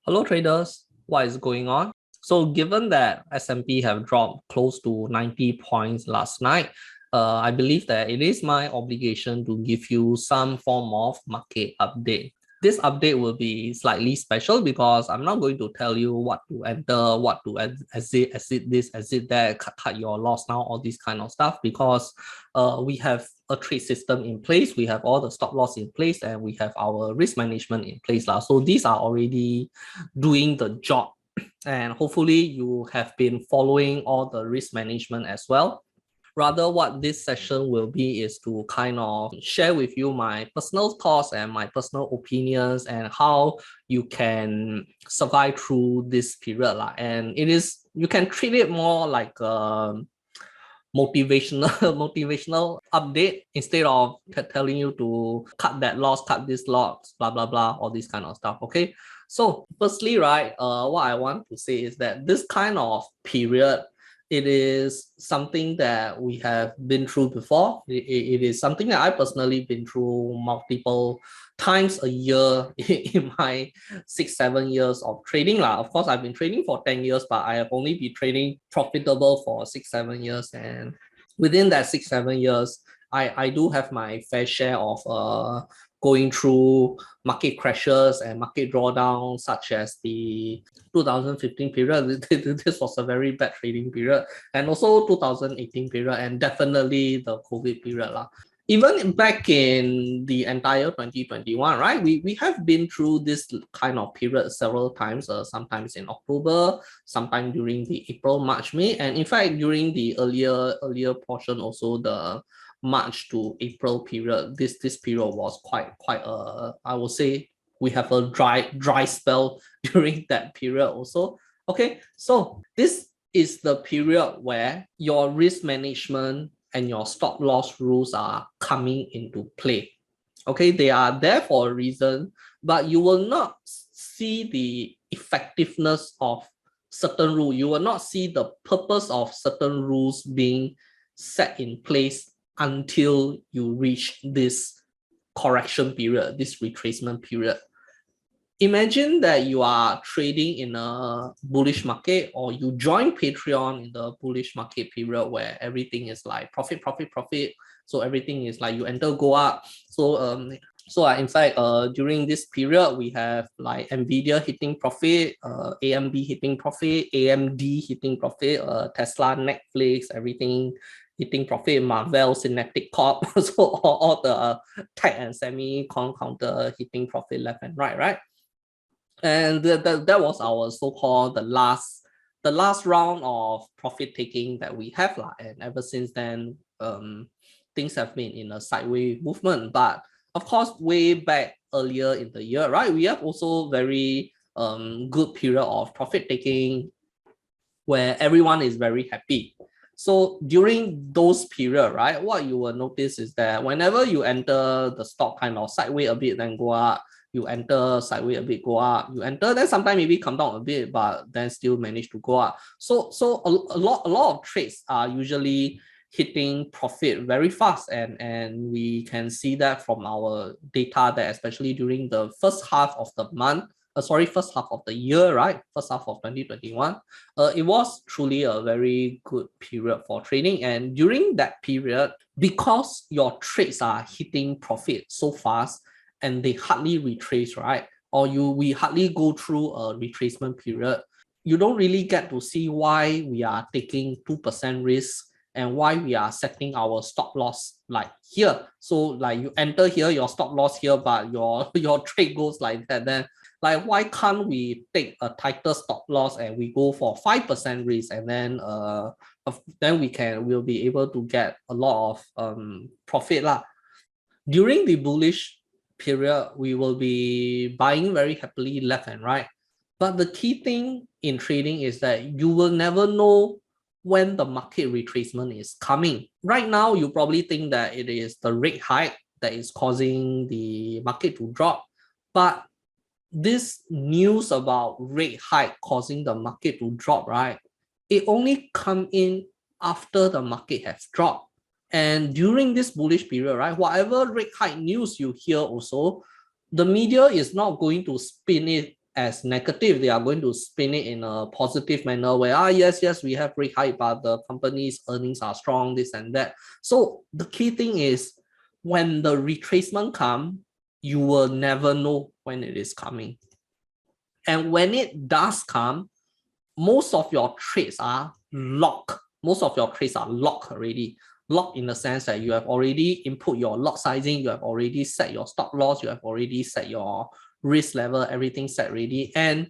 Hello traders, what is going on? So given that S&P have dropped close to 90 points last night, I believe that it is my obligation to give you some form of market update. This update will be slightly special because I'm not going to tell you what to enter, what to exit this, exit that, cut your loss now, all this kind of stuff, because we have a trade system in place, we have all the stop loss in place, and we have our risk management in place. So these are already doing the job. And hopefully you have been following all the risk management as well. Rather, what this session will be is to kind of share with you my personal thoughts and my personal opinions and how you can survive through this period. And you can treat it more like a motivational update instead of telling you to cut that loss, cut this loss, blah, blah, blah, all this kind of stuff. Okay. So firstly, right, what I want to say is that this kind of period, it is something that we have been through before. It is something that I personally been through multiple times a year in my 6-7 years of trading. Of course, I've been trading for 10 years, but I have only been trading profitable for 6-7 years. And within that 6-7 years, I do have my fair share of going through market crashes and market drawdowns, such as the 2015 period. This was a very bad trading period, and also 2018 period, and definitely the COVID period. Even back in the entire 2021, right, we have been through this kind of period several times, sometimes in October, sometimes during the April, March, May, and in fact during the earlier portion also, the March to April period. This period was quite I would say we have a dry spell during that period also. Okay, so this is the period where your risk management and your stop loss rules are coming into play. Okay, they are there for a reason, but you will not see the effectiveness of certain rule. You will not see the purpose of certain rules being set in place until you reach this correction period, this retracement period. Imagine that you are trading in a bullish market, or you join Patreon in the bullish market period where everything is like profit. So everything is like you enter, go up. So in fact, during this period, we have like Nvidia hitting profit, AMD hitting profit, AMD hitting profit, Tesla, Netflix, everything hitting profit, Marvel, Synaptic Corp, so all the tech and semi-con counter hitting profit left and right? And that was our so-called the last round of profit taking that we have. And ever since then, things have been in a sideway movement. But of course, way back earlier in the year, right, we have also very good period of profit taking where everyone is very happy. So during those period, right, what you will notice is that whenever you enter the stock kind of sideway a bit, then go up, you enter sideway a bit, go up, you enter, then sometimes maybe come down a bit, but then still manage to go up. So a lot of trades are usually hitting profit very fast, and we can see that from our data that especially during the first half of the month, first half of the year, right? First half of 2021, it was truly a very good period for trading. And during that period, because your trades are hitting profit so fast and they hardly retrace, right? Or we hardly go through a retracement period, you don't really get to see why we are taking 2% risk and why we are setting our stop loss like here. So like you enter here, your stop loss here, but your trade goes like that. Then like, why can't we take a tighter stop loss and we go for 5% risk, and then we'll be able to get a lot of profit During the bullish period, we will be buying very happily left and right. But the key thing in trading is that you will never know when the market retracement is coming. Right now, you probably think that it is the rate hike that is causing the market to drop. But this news about rate hike causing the market to drop, right, it only come in after the market has dropped. And during this bullish period, right, whatever rate hike news you hear also, the media is not going to spin it as negative, they are going to spin it in a positive manner where, yes, we have rate hike, but the company's earnings are strong, this and that. So the key thing is when the retracement comes, you will never know when it is coming. And when it does come, most of your trades are locked. Most of your trades are locked already. Locked in the sense that you have already input your lot sizing, you have already set your stop loss, you have already set your risk level, everything set ready. And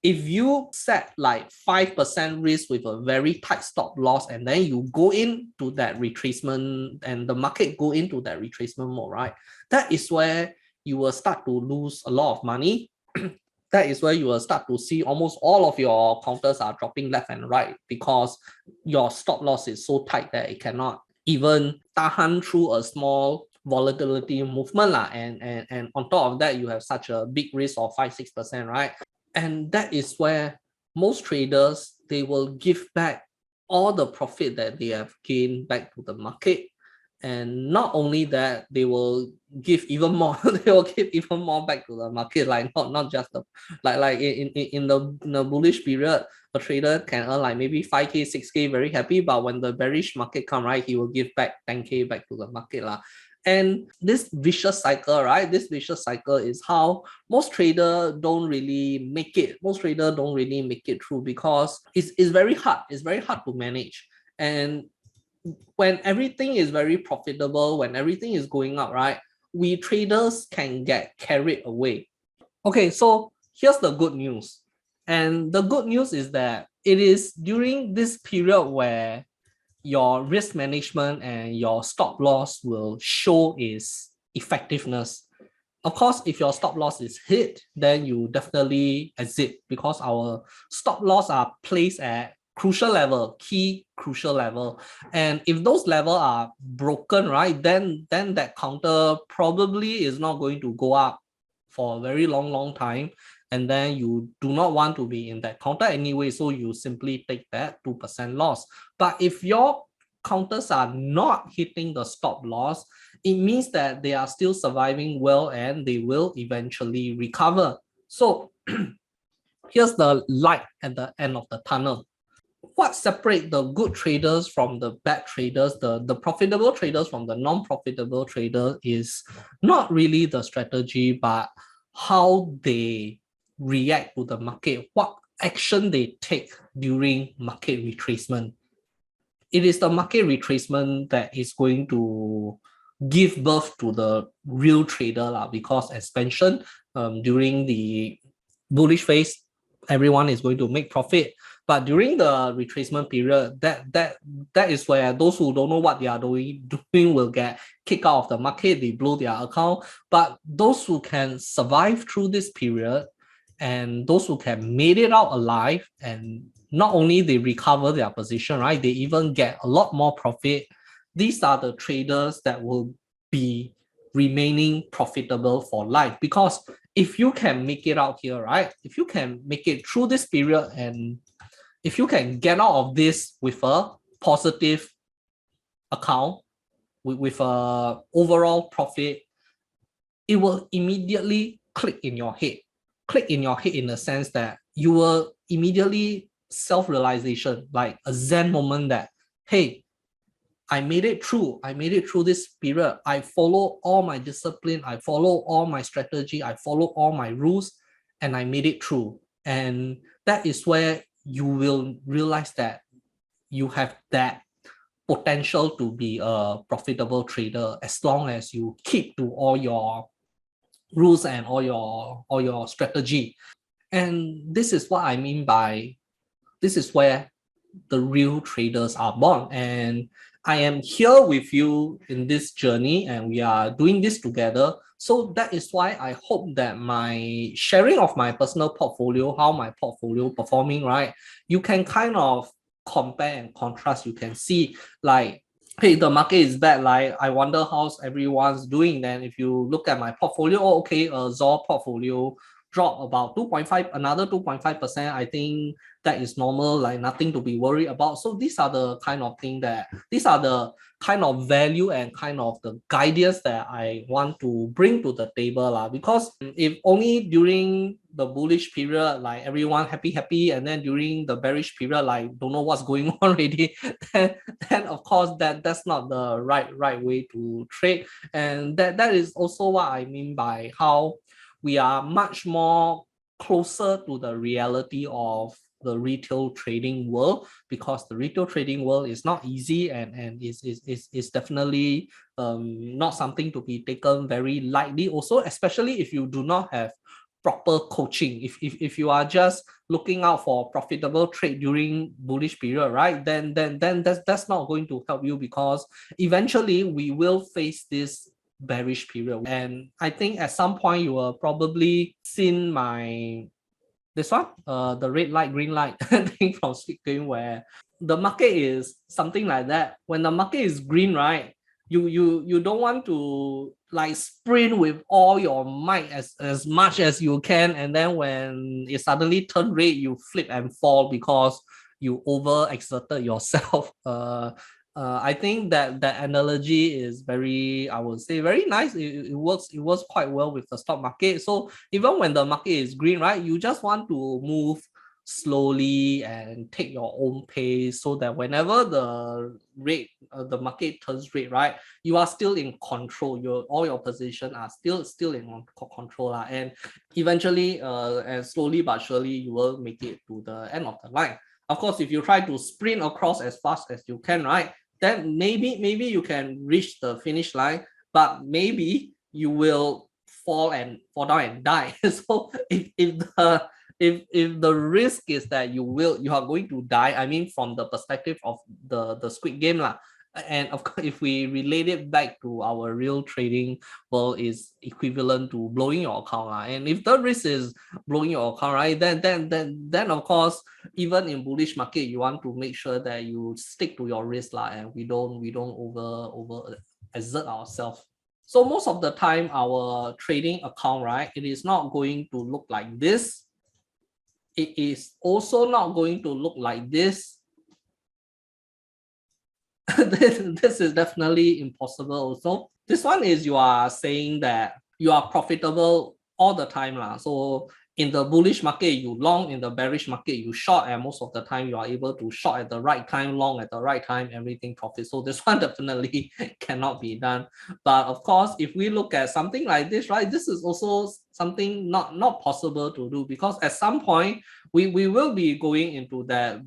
if you set like 5% risk with a very tight stop loss, and then you go into that retracement and the market go into that retracement mode, right? That is where you will start to lose a lot of money. That is where you will start to see almost all of your counters are dropping left and right because your stop loss is so tight that it cannot even tahan through a small volatility movement. And on top of that, you have such a big risk of 5-6%, right? And that is where most traders, they will give back all the profit that they have gained back to the market. And not only that, they will give even more. They will give even more back to the market, like not just the like in the bullish period, a trader can earn like maybe 5K, 6K, very happy. But when the bearish market come, right, he will give back 10K back to the market lah. And this vicious cycle, right? This vicious cycle is how most traders don't really make it. Most traders don't really make it through because it's very hard. It's very hard to manage. And when everything is very profitable, when everything is going up, right, we traders can get carried away. Okay, so here's the good news. And the good news is that it is during this period where your risk management and your stop loss will show its effectiveness. Of course, if your stop loss is hit, then you definitely exit because our stop loss are placed at crucial level, key crucial level. And if those levels are broken, right, then that counter probably is not going to go up for a very long time. And then you do not want to be in that counter anyway, so you simply take that 2% loss. But if your counters are not hitting the stop loss, it means that they are still surviving well and they will eventually recover. So here's the light at the end of the tunnel. What separates the good traders from the bad traders, the profitable traders from the non-profitable traders, is not really the strategy, but how they react to the market, what action they take during market retracement. It is the market retracement that is going to give birth to the real trader because as mentioned, during the bullish phase, everyone is going to make profit. But during the retracement period, that is where those who don't know what they are doing will get kicked out of the market, they blow their account. But those who can survive through this period and those who can made it out alive, and not only they recover their position, right, they even get a lot more profit. These are the traders that will be remaining profitable for life. Because if you can make it out here, right, if you can make it through this period, and if you can get out of this with a positive account, with a overall profit, it will immediately click in your head. Click in your head in the sense that you will immediately self-realization, like a Zen moment that, hey, I made it through this period. I follow all my discipline, I follow all my strategy, I follow all my rules, and I made it through. And that is where you will realize that you have that potential to be a profitable trader as long as you keep to all your rules and all your strategy. And this is what I mean by, this is where the real traders are born. And I am here with you in this journey, and we are doing this together. So that is why I hope that my sharing of my personal portfolio, how my portfolio performing, right, you can kind of compare and contrast. You can see like, hey, the market is bad, like I wonder how's everyone's doing. Then if you look at my portfolio, okay, a Zor portfolio drop about 2.5, another 2.5%, I think that is normal, like nothing to be worried about. So these are the kind of thing that, these are the kind of value and kind of the guidance that I want to bring to the table because if only during the bullish period like everyone happy and then during the bearish period like don't know what's going on already, then of course that's not the right way to trade. And that is also what I mean by how we are much more closer to the reality of the retail trading world, because the retail trading world is not easy and is definitely not something to be taken very lightly also, especially if you do not have proper coaching. If you are just looking out for profitable trade during bullish period, right, then that's not going to help you, because eventually we will face this bearish period. And I think at some point you will probably seen my this one, the red light, green light thing from Squid Game, where the market is something like that. When the market is green, right, you don't want to like sprint with all your might as much as you can, and then when it suddenly turn red, you flip and fall because you over exerted yourself. I think that analogy is very, I would say, very nice. It works quite well with the stock market. So even when the market is green, right, you just want to move slowly and take your own pace, so that whenever the rate the market turns red, right, you are still in control. All your position are still in control and eventually and slowly but surely you will make it to the end of the line. Of course, if you try to sprint across as fast as you can, right, then maybe you can reach the finish line, but maybe you will fall down and die. So if the risk is that you are going to die, I mean from the perspective of the Squid Game lah, and of course if we relate it back to our real trading world, is equivalent to blowing your account lah. And if the risk is blowing your account, right, then of course even in bullish market you want to make sure that you stick to your risk lah, and we don't over exert ourselves. So most of the time our trading account, right, it is not going to look like this. It is also not going to look like this. This is definitely impossible also. This one is you are saying that you are profitable all the time lah. So in the bullish market you long, in the bearish market you short, and most of the time you are able to short at the right time, long at the right time, everything profit. So this one definitely cannot be done. But of course if we look at something like this, right, this is also something not possible to do, because at some point we will be going into that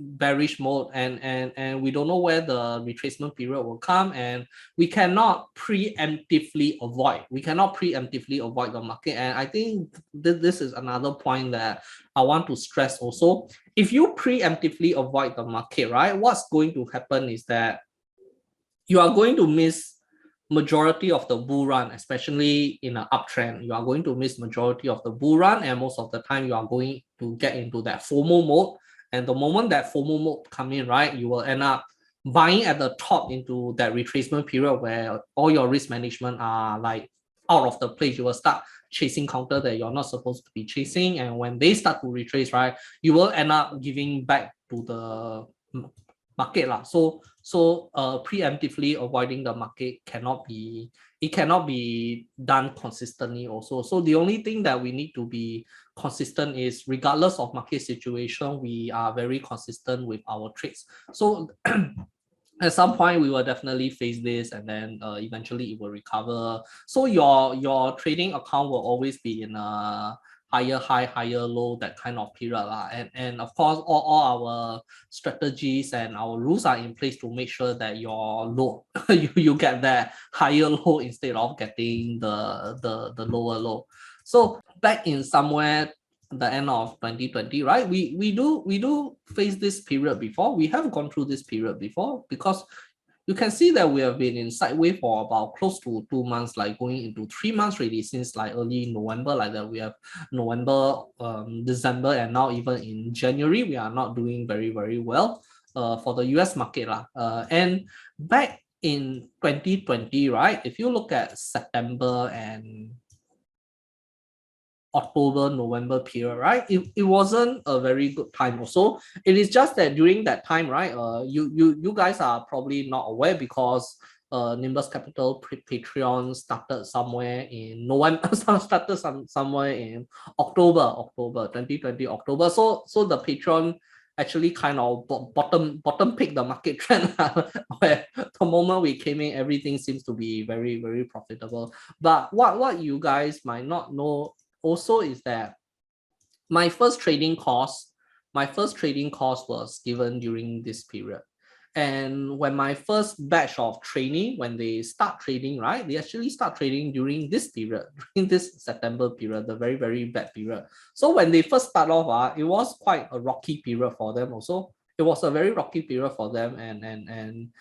bearish mode, and we don't know where the retracement period will come, and we cannot preemptively avoid the market. And I think this is another point that I want to stress also. If you preemptively avoid the market, right, what's going to happen is that you are going to miss majority of the bull run, especially in an uptrend. You are going to miss majority of the bull run, and most of the time you are going to get into that FOMO mode. And the moment that FOMO mode come in, right, you will end up buying at the top into that retracement period where all your risk management are like out of the place. You will start chasing counter that you're not supposed to be chasing, and when they start to retrace, right, you will end up giving back to the market lah. So preemptively avoiding the market cannot be done consistently also. So the only thing that we need to be consistent is, regardless of market situation, we are very consistent with our trades. So at some point we will definitely face this, and then eventually it will recover. So your trading account will always be in a higher high, higher low, that kind of period lah. And of course all our strategies and our rules are in place to make sure that your low you get that higher low instead of getting the lower low. So back in somewhere the end of 2020, right, we do face this period before. We have gone through this period before, because you can see that we have been in sideway for about close to 2 months, like going into 3 months really, since like early November like that. We have November, December, and now even in January we are not doing very well for the US market lah. And back in 2020, right, if you look at September and October, November period, right? It wasn't a very good time also. It is just that during that time, right, you guys are probably not aware because Nimbus Capital Patreon started somewhere in November, started somewhere in October 2020 October. So the Patreon actually kind of bottom pick the market trend where the moment we came in, everything seems to be very, very profitable. But what you guys might not know also is that my first trading course was given during this period. And when my first batch of training, when they start trading, right, they actually start trading during this period, during this September period, the very, very bad period. So when they first start off, it was quite a rocky period for them also. It was a very rocky period for them, and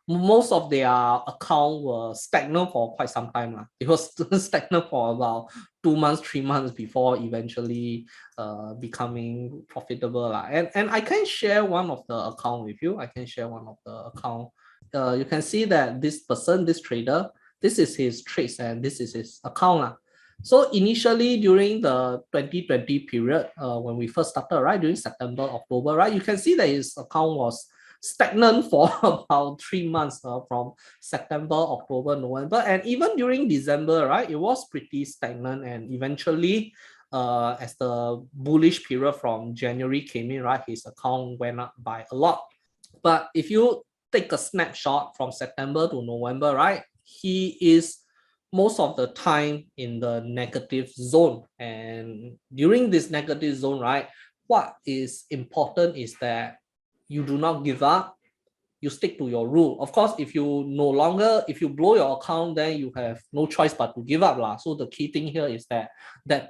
most of their account were stagnant for quite some time. It was stagnant for about 2 months, 3 months before eventually becoming profitable. And I can share one of the account with you. I can share one of the account. You can see that this person, this trader, this is his trades and this is his account. So initially during the 2020 period, when we first started, right, during September, October, right, you can see that his account was stagnant for about 3 months, from September, October, November, and even during December, right, it was pretty stagnant. And eventually, as the bullish period from January came in, right, his account went up by a lot. But if you take a snapshot from September to November, right, he is most of the time in the negative zone. And during this negative zone, right, what is important is that you do not give up, you stick to your rule. Of course, if you blow your account, then you have no choice but to give up. So the key thing here is that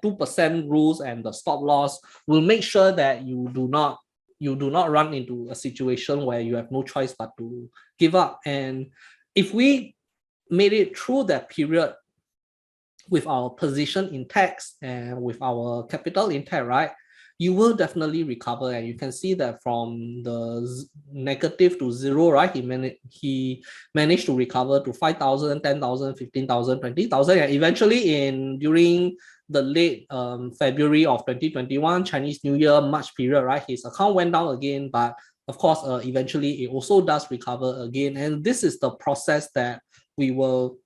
2% rules and the stop loss will make sure that you do not run into a situation where you have no choice but to give up. And if we made it through that period with our position intact and with our capital intact, right, you will definitely recover. And you can see that from the negative to zero, right, he managed to recover to 5,000, 10,000, 15,000, 20,000, and eventually during the late February of 2021, Chinese New Year, March period, right, his account went down again, but of course, eventually it also does recover again. And this is the process that we will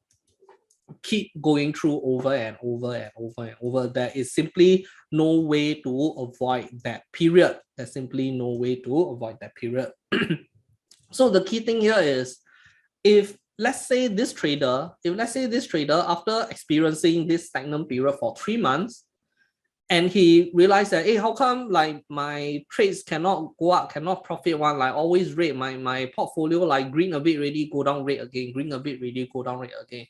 keep going through over and over and over and over. There is simply no way to avoid that period. There's simply no way to avoid that period. So the key thing here is, if let's say this trader, after experiencing this stagnant period for 3 months, and he realized that, hey, how come like my trades cannot go up, cannot profit one, like always red, my portfolio like green a bit, ready go down red again, green a bit, ready go down red again,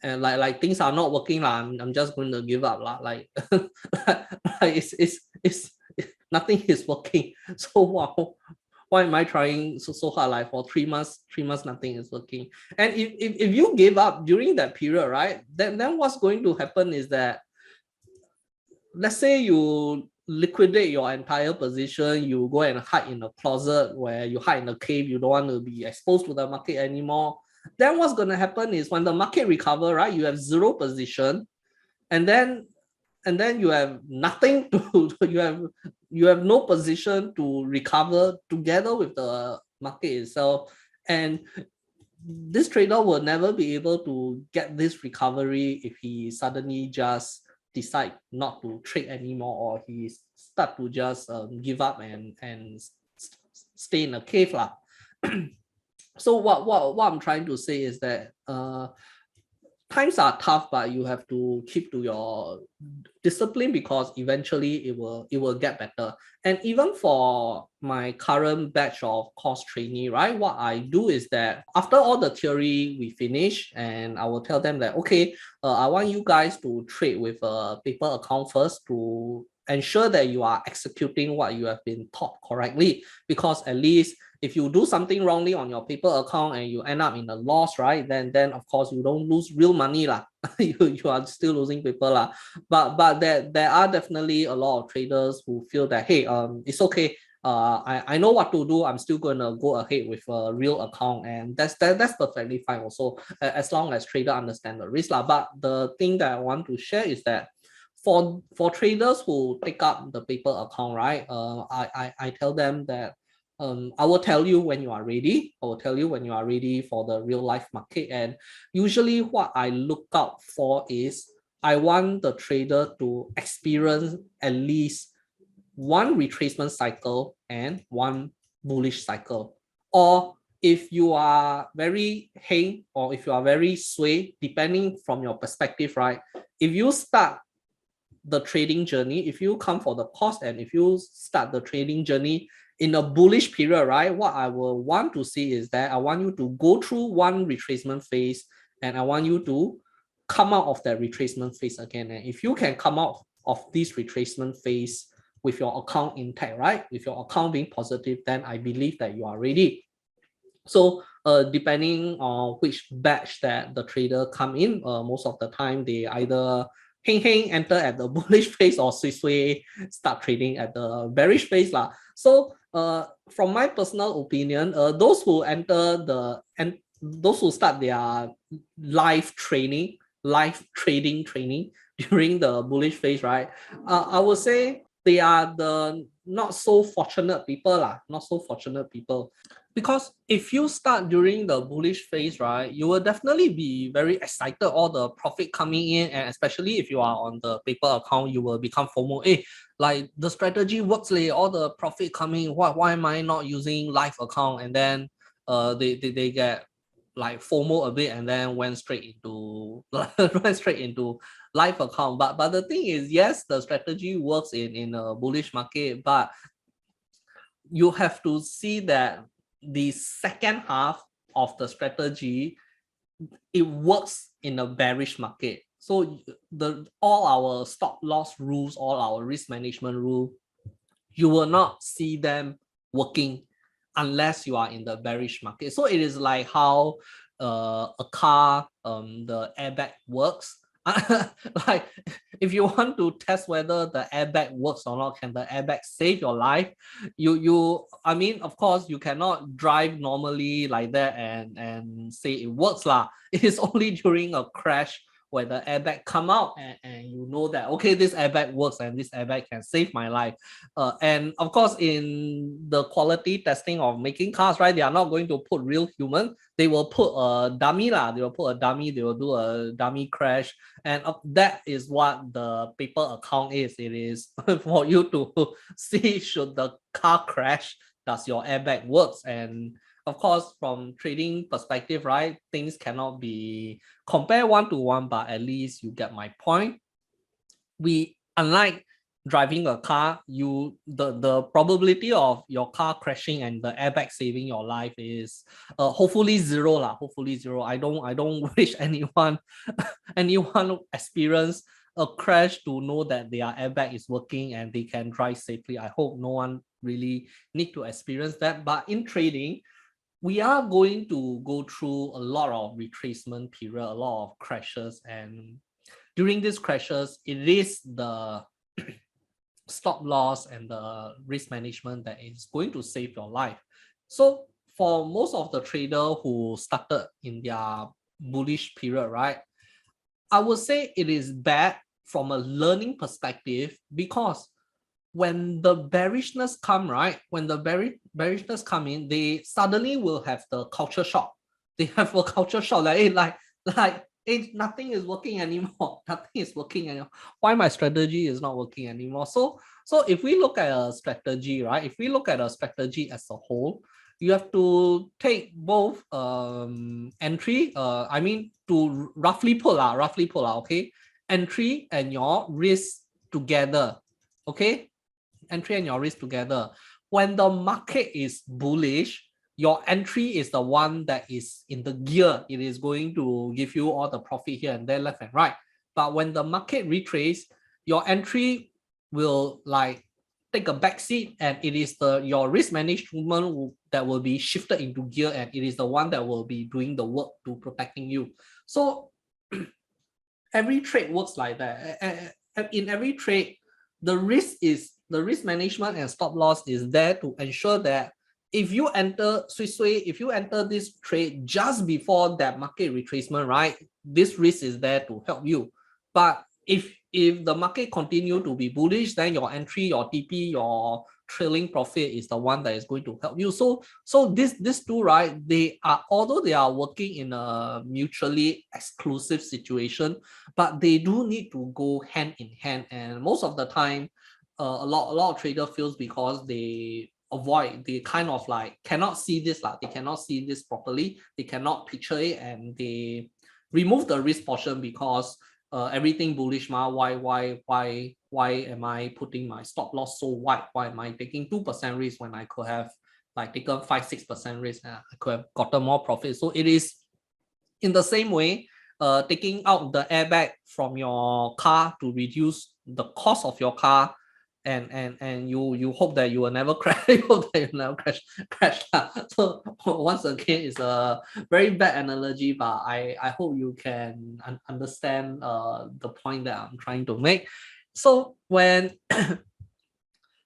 and like things are not working, I'm just going to give up, like it's nothing is working. So wow, why am I trying so hard? Like for 3 months, nothing is working. And if you give up during that period, right, then what's going to happen is that, let's say you liquidate your entire position, you go and hide in a closet, where you hide in a cave, you don't want to be exposed to the market anymore. Then what's going to happen is, when the market recover, right, you have zero position, and then you have nothing to you have no position to recover together with the market itself. And this trader will never be able to get this recovery if he suddenly just decide not to trade anymore, or he start to just give up and stay in a cave. So what I'm trying to say is that times are tough, but you have to keep to your discipline, because eventually it will get better. And even for my current batch of course trainee, right, what I do is that after all the theory we finish, and I will tell them that, okay, I want you guys to trade with a paper account first, to ensure that you are executing what you have been taught correctly. Because at least if you do something wrongly on your paper account and you end up in a loss, right, then of course you don't lose real money. You are still losing paper. But there are definitely a lot of traders who feel that, hey, it's okay, I know what to do. I'm still gonna go ahead with a real account, and that's perfectly fine also, as long as trader understand the risk lah. But the thing that I want to share is that for traders who take up the paper account, right? I tell them that I will tell you when you are ready. I will tell you when you are ready for the real life market. And usually what I look out for is I want the trader to experience at least one retracement cycle and one bullish cycle. Or if you are very hang or if you are very sway, depending from your perspective, right? If you start the trading journey, if you come for the course and if you start the trading journey in a bullish period, right, what I will want to see is that I want you to go through one retracement phase and I want you to come out of that retracement phase again. And if you can come out of this retracement phase with your account intact, right, with your account being positive, then I believe that you are ready. So depending on which batch that the trader come in, most of the time they either hang enter at the bullish phase or sway start trading at the bearish phase lah. So from my personal opinion, those who enter and those who start their live trading during the bullish phase, right? I would say they are the not so fortunate people lah, not so fortunate people. Because if you start during the bullish phase, right, you will definitely be very excited, all the profit coming in, and especially if you are on the paper account, you will become FOMO. Hey, like the strategy works, all the profit coming. Why am I not using live account? And then they get like FOMO a bit and then went straight into live account. But the thing is, yes, the strategy works in a bullish market, but you have to see that the second half of the strategy, it works in a bearish market. So all our stop loss rules, all our risk management rule, you will not see them working unless you are in the bearish market. So it is like how a car, the airbag works. Like if you want to test whether the airbag works or not, can the airbag save your life? I mean, of course, you cannot drive normally like that and say it works lah. It is only during a crash where the airbag come out and you know that, okay, this airbag works and this airbag can save my life. And of course, in the quality testing of making cars, right, they are not going to put real human. They will put a dummy lah. They will put a dummy. They will do a dummy crash. And that is what the paper account is. It is for you to see, should the car crash, does your airbag works? And of course, from trading perspective, right, things cannot be compared one-to-one, but at least you get my point. Unlike driving a car, the probability of your car crashing and the airbag saving your life is hopefully zero lah. Hopefully zero. I don't wish anyone experience a crash to know that their airbag is working and they can drive safely. I hope no one really need to experience that. But in trading, we are going to go through a lot of retracement period, a lot of crashes, and during these crashes, it is the stop loss and the risk management that is going to save your life. So for most of the traders who started in their bullish period, right, I would say it is bad from a learning perspective, because when the bearishness come, right, when the bearishness come in, they suddenly will have the culture shock. They have a culture shock, like hey, nothing is working anymore. Nothing is working anymore. Why my strategy is not working anymore? So if we look at a strategy, right, if we look at a strategy as a whole, you have to take both entry, I mean, to roughly pull out, okay, entry and your risk together, okay, entry and your risk together. When the market is bullish, your entry is the one that is in the gear. It is going to give you all the profit here and there, left and right. But when the market retrace, your entry will like take a back seat, and it is your risk management that will be shifted into gear, and it is the one that will be doing the work to protecting you. So every trade works like that. In every trade, the risk is The risk management and stop loss is there to ensure that if you enter if you enter this trade just before that market retracement, right, this risk is there to help you. But if the market continue to be bullish, then your entry, your TP, your trailing profit is the one that is going to help you. So these two, right, they are, although they are working in a mutually exclusive situation, but they do need to go hand in hand. And most of the time, a lot of trader feels because they kind of like cannot see this, like they cannot see this properly, they cannot picture it, and they remove the risk portion because everything bullish ma, why am I putting my stop loss so wide? Why am I taking 2% risk when I could have like taken 5-6% risk? I could have gotten more profit. So it is in the same way, taking out the airbag from your car to reduce the cost of your car, and you hope that you will never crash. You hope that you never crash. So once again, it's a very bad analogy, but I hope you can understand the point that I'm trying to make. So when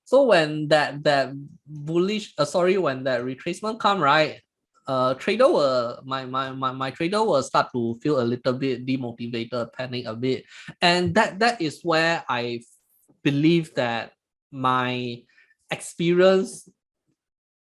when that bullish when that retracement come, right, trader will my trader will start to feel a little bit demotivated, panic a bit, and that is where I believe that my experience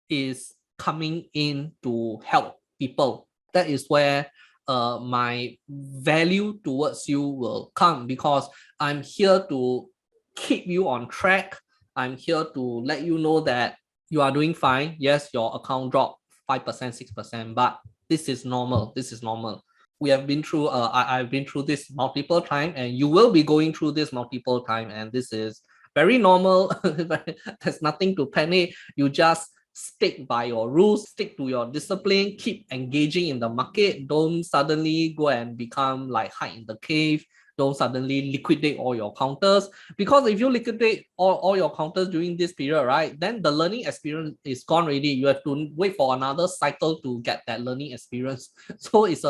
is coming in to help people. That is where my value towards you will come, because I'm here to keep you on track. I'm here to let you know that you are doing fine. Yes, your account dropped 5%, 6%, but this is normal. This is normal. We have been through, I've been through this multiple times, and you will be going through this multiple times, and this is very normal. There's nothing to panic. You just stick by your rules, stick to your discipline, keep engaging in the market. Don't suddenly go and become like hide in the cave. Don't suddenly liquidate all your counters, because if you liquidate all your counters during this period, right, then the learning experience is gone already. You have to wait for another cycle to get that learning experience. So it's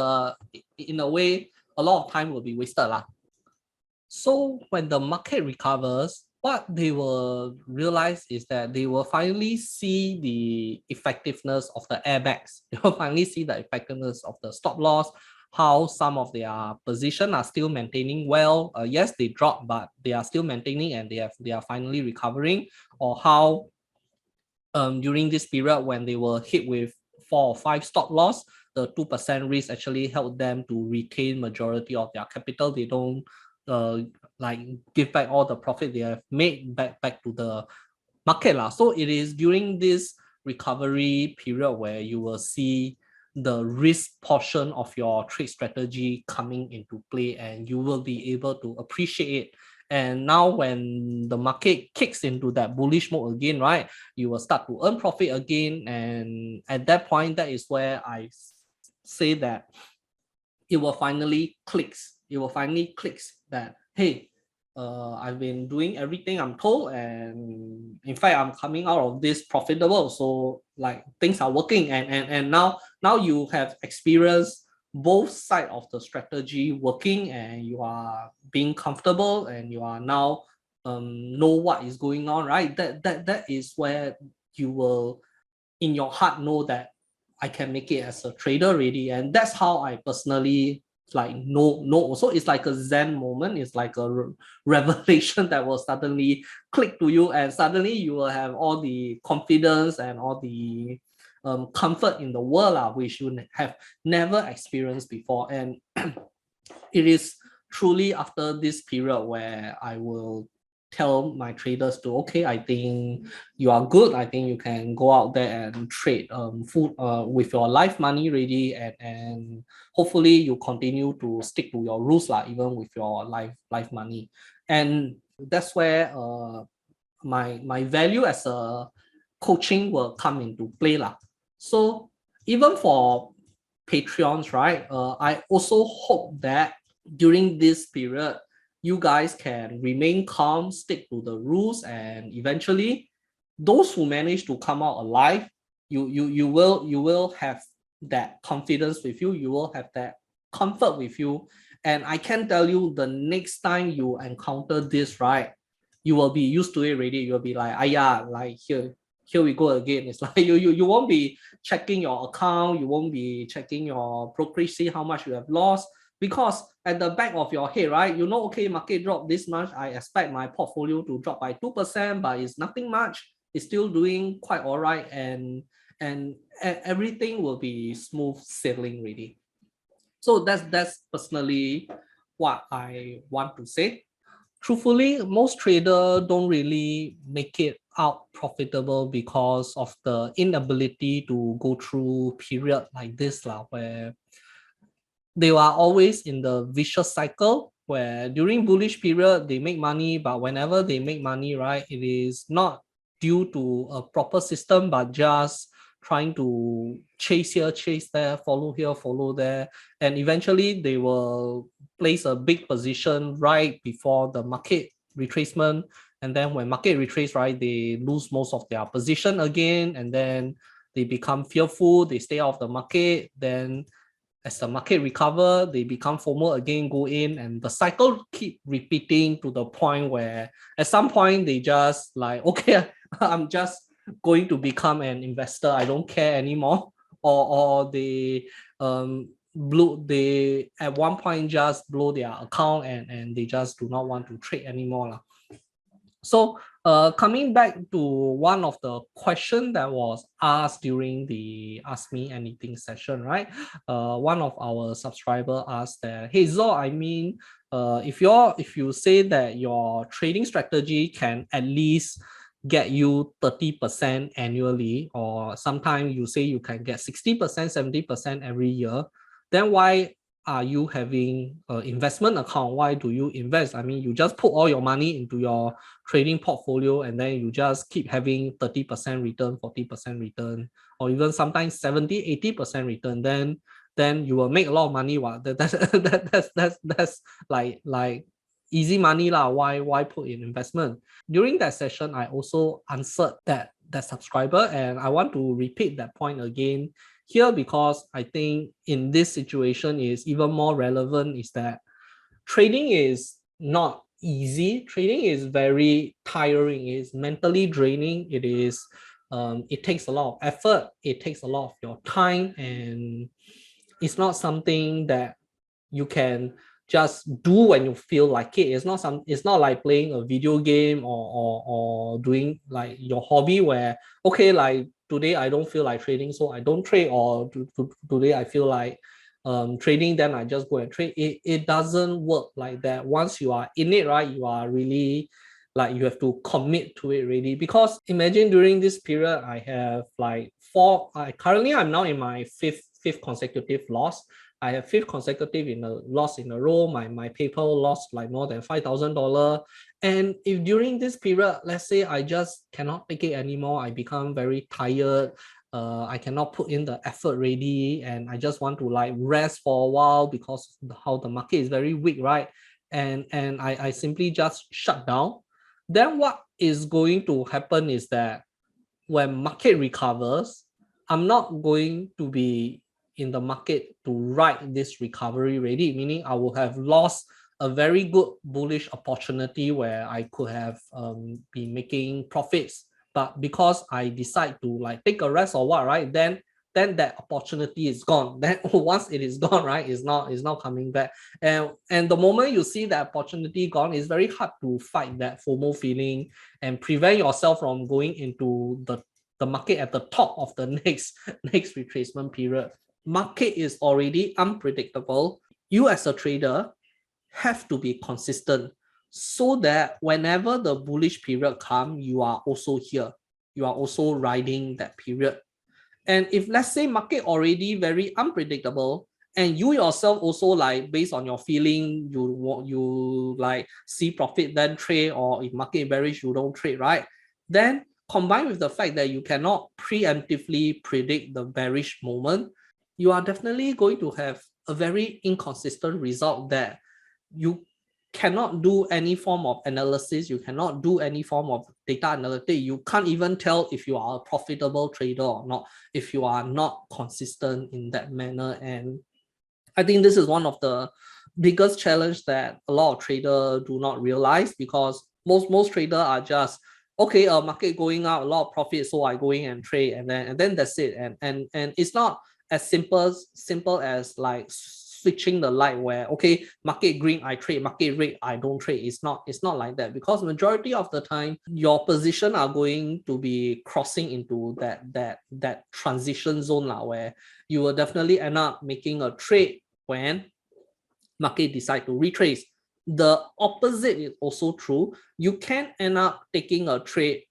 in a way, a lot of time will be wasted lah. So when the market recovers, what they will realize is that they will finally see the effectiveness of the airbags. They will finally see the effectiveness of the stop loss, how some of their position are still maintaining well. Yes, they dropped, but they are still maintaining, and they are finally recovering. Or how during this period when they were hit with 4 or 5 stop loss, the 2% risk actually helped them to retain majority of their capital. They don't like give back all the profit they have made back to the market lah. So it is during this recovery period where you will see the risk portion of your trade strategy coming into play, and you will be able to appreciate it. And now when the market kicks into that bullish mode again, right, you will start to earn profit again. And at that point, that is where I say that it will finally clicks. It will finally clicks that, hey, I've been doing everything I'm told, and in fact, I'm coming out of this profitable. So like things are working, and now you have experienced both sides of the strategy working, and you are being comfortable, and you are now know what is going on, right? That is where you will, in your heart, know that I can make it as a trader already. And that's how I personally like no. So it's like a Zen moment. It's like a revelation that will suddenly click to you, and suddenly you will have all the confidence and all the comfort in the world, which you have never experienced before. And it is truly after this period where I will tell my traders to, okay, I think you are good. I think you can go out there and trade with your life money ready, and hopefully you continue to stick to your rules even with your life money. And that's where my value as a coaching will come into play So even for Patreons, right, I also hope that during this period you guys can remain calm, stick to the rules, and eventually those who manage to come out alive, you will have that confidence with you, you will have that comfort with you. And I can tell you, the next time you encounter this, right, you will be used to it already. You'll be like, ah, yeah, like here we go again. It's like you won't be checking your account, you won't be checking your brokerage, see how much you have lost, because at the back of your head, right, you know, okay, market drop this much, I expect my portfolio to drop by 2%, but it's nothing much. It's still doing quite all right, and everything will be smooth sailing really. So that's personally what I want to say. Truthfully, most traders don't really make it out profitable because of the inability to go through period like this where they are always in the vicious cycle where during bullish period they make money, but whenever they make money, right, it is not due to a proper system, but just trying to chase here, chase there, follow here, follow there, and eventually they will place a big position right before the market retracement. And then when market retrace, right, they lose most of their position again, and then they become fearful, they stay out of the market. Then as the market recover, they become FOMO again, go in, and the cycle keep repeating to the point where at some point they just like, okay, I'm just going to become an investor, I don't care anymore. Or they they at one point just blow their account, and they just do not want to trade anymore. So coming back to one of the questions that was asked during the Ask Me Anything session, right? One of our subscriber asked that, hey Zo, I mean, if you say that your trading strategy can at least get you 30% annually, or sometimes you say you can get 60%, 70% every year, then why are you having an investment account? Why do you invest? I mean, you just put all your money into your trading portfolio and then you just keep having 30% return, 40% return, or even sometimes 70, 80% return, then you will make a lot of money. That's like easy money lah. Why put in investment? During that session, I also answered that subscriber, and I want to repeat that point again here, because I think in this situation is even more relevant, is that trading is not easy. Trading is very tiring. It's mentally draining. It takes a lot of effort. It takes a lot of your time, and it's not something that you can just do when you feel like it. It's not like playing a video game, or doing like your hobby where, okay, like today I don't feel like trading, so I don't trade, or today I feel like trading, then I just go and trade. It doesn't work like that. Once you are in it, right, you are really like, you have to commit to it really. Because imagine during this period, I have like currently I'm now in my fifth consecutive loss. I have fifth consecutive loss in a row. My PayPal lost like more than $5,000. And if during this period, let's say I just cannot take it anymore, I become very tired, I cannot put in the effort ready, and I just want to like rest for a while because how the market is very weak, right? And I simply just shut down. Then what is going to happen is that when market recovers, I'm not going to be in the market to ride this recovery ready, meaning I will have lost a very good bullish opportunity where I could have been making profits. But because I decide to like take a rest or what, right, then that opportunity is gone. Then once it is gone, right, it's not coming back. And the moment you see that opportunity gone, it's very hard to fight that FOMO feeling and prevent yourself from going into the market at the top of the next retracement period. Market is already unpredictable. You as a trader have to be consistent so that whenever the bullish period comes, you are also here. You are also riding that period. And if let's say market already very unpredictable, and you yourself also like based on your feeling, you like see profit then trade, or if market bearish you don't trade, right? Then combined with the fact that you cannot preemptively predict the bearish moment, you are definitely going to have a very inconsistent result that you cannot do any form of analysis, you cannot do any form of data analytics, you can't even tell if you are a profitable trader or not, if you are not consistent in that manner. And I think this is one of the biggest challenge that a lot of traders do not realize, because Most traders are just, okay, a market going up, a lot of profit, so I go in and trade, and then that's it. And it's not as simple as like switching the light where, okay, market green I trade, market red I don't trade. It's not like that, because majority of the time your position are going to be crossing into that transition zone where you will definitely end up making a trade when market decide to retrace. The opposite is also true. You can end up taking a trade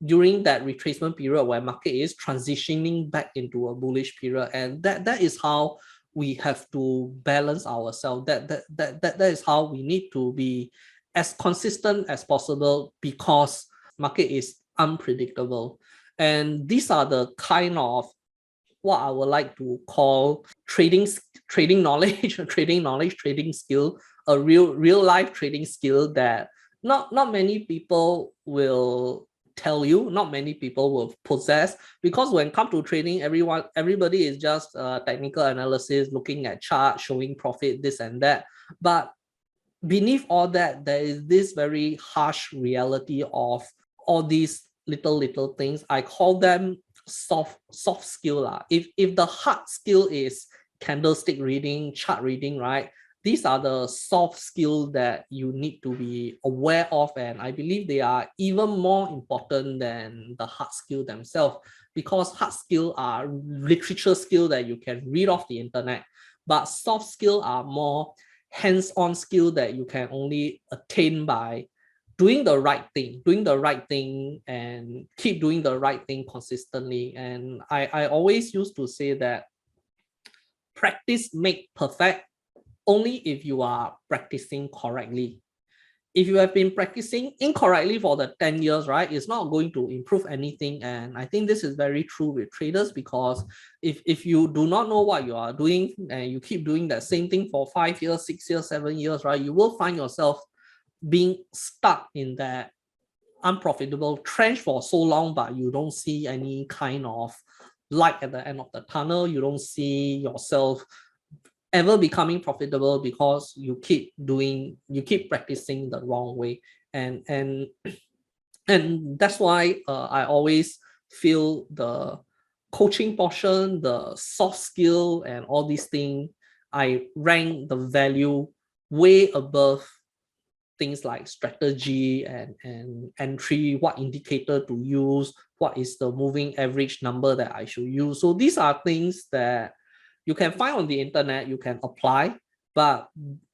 during that retracement period where market is transitioning back into a bullish period, and that is how we have to balance ourselves. That is how we need to be as consistent as possible, because market is unpredictable. And these are the kind of what I would like to call trading knowledge, trading skill, a real life trading skill that not many people will tell you, not many people will possess, because when it comes to trading, everybody is just technical analysis, looking at chart, showing profit, this and that. But beneath all that, there is this very harsh reality of all these little things. I call them soft skill. If the hard skill is candlestick reading, chart reading, right? These are the soft skills that you need to be aware of, and I believe they are even more important than the hard skill themselves, because hard skill are literature skill that you can read off the internet, but soft skill are more hands-on skill that you can only attain by doing the right thing and keep doing the right thing consistently. And I always used to say that practice make perfect only if you are practicing correctly. If you have been practicing incorrectly for the 10 years, right, it's not going to improve anything. And I think this is very true with traders, because if you do not know what you are doing and you keep doing that same thing for 5 years, 6 years, 7 years, right, you will find yourself being stuck in that unprofitable trench for so long, but you don't see any kind of light at the end of the tunnel. You don't see yourself ever becoming profitable, because you keep practicing the wrong way. And that's why I always feel the coaching portion, the soft skill, and all these things, I rank the value way above things like strategy and entry, what indicator to use, what is the moving average number that I should use. So these are things that you can find on the internet, you can apply, but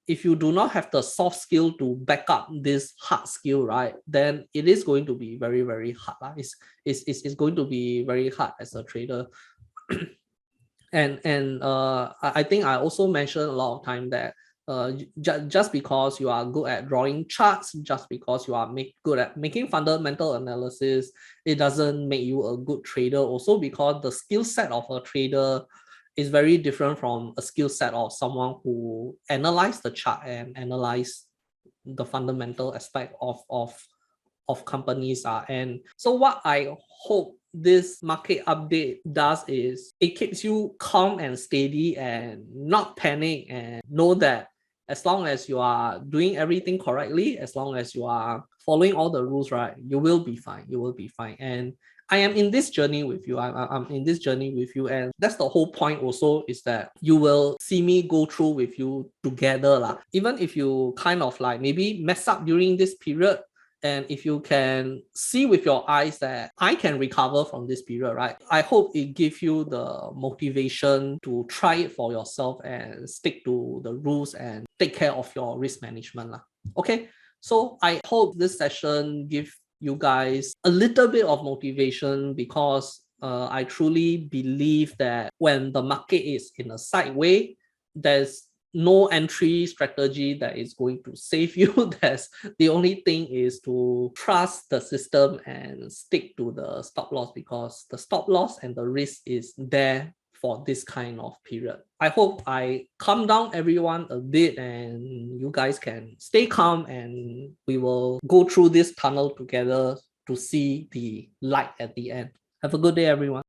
if you do not have the soft skill to back up this hard skill, right, then it is going to be very, very hard. It's going to be very hard as a trader. and I think I also mentioned a lot of time that just because you are good at drawing charts, just because you are good at making fundamental analysis, it doesn't make you a good trader. Also, because the skill set of a trader is very different from a skill set of someone who analyze the chart and analyze the fundamental aspect of companies are. And so what I hope this market update does is it keeps you calm and steady and not panic, and know that as long as you are doing everything correctly, as long as you are following all the rules, right, you will be fine. You will be fine. And I am in this journey with you. I'm in this journey with you. And that's the whole point also, is that you will see me go through with you together. Even if you kind of like maybe mess up during this period, and if you can see with your eyes that I can recover from this period, right, I hope it gives you the motivation to try it for yourself and stick to the rules and take care of your risk management. Okay, so I hope this session gives you guys a little bit of motivation, because I truly believe that when the market is in a sideway, there's no entry strategy that is going to save you. That's the only thing is to trust the system and stick to the stop loss, because the stop loss and the risk is there for this kind of period. I hope I calm down everyone a bit and you guys can stay calm, and we will go through this tunnel together to see the light at the end. Have a good day, everyone.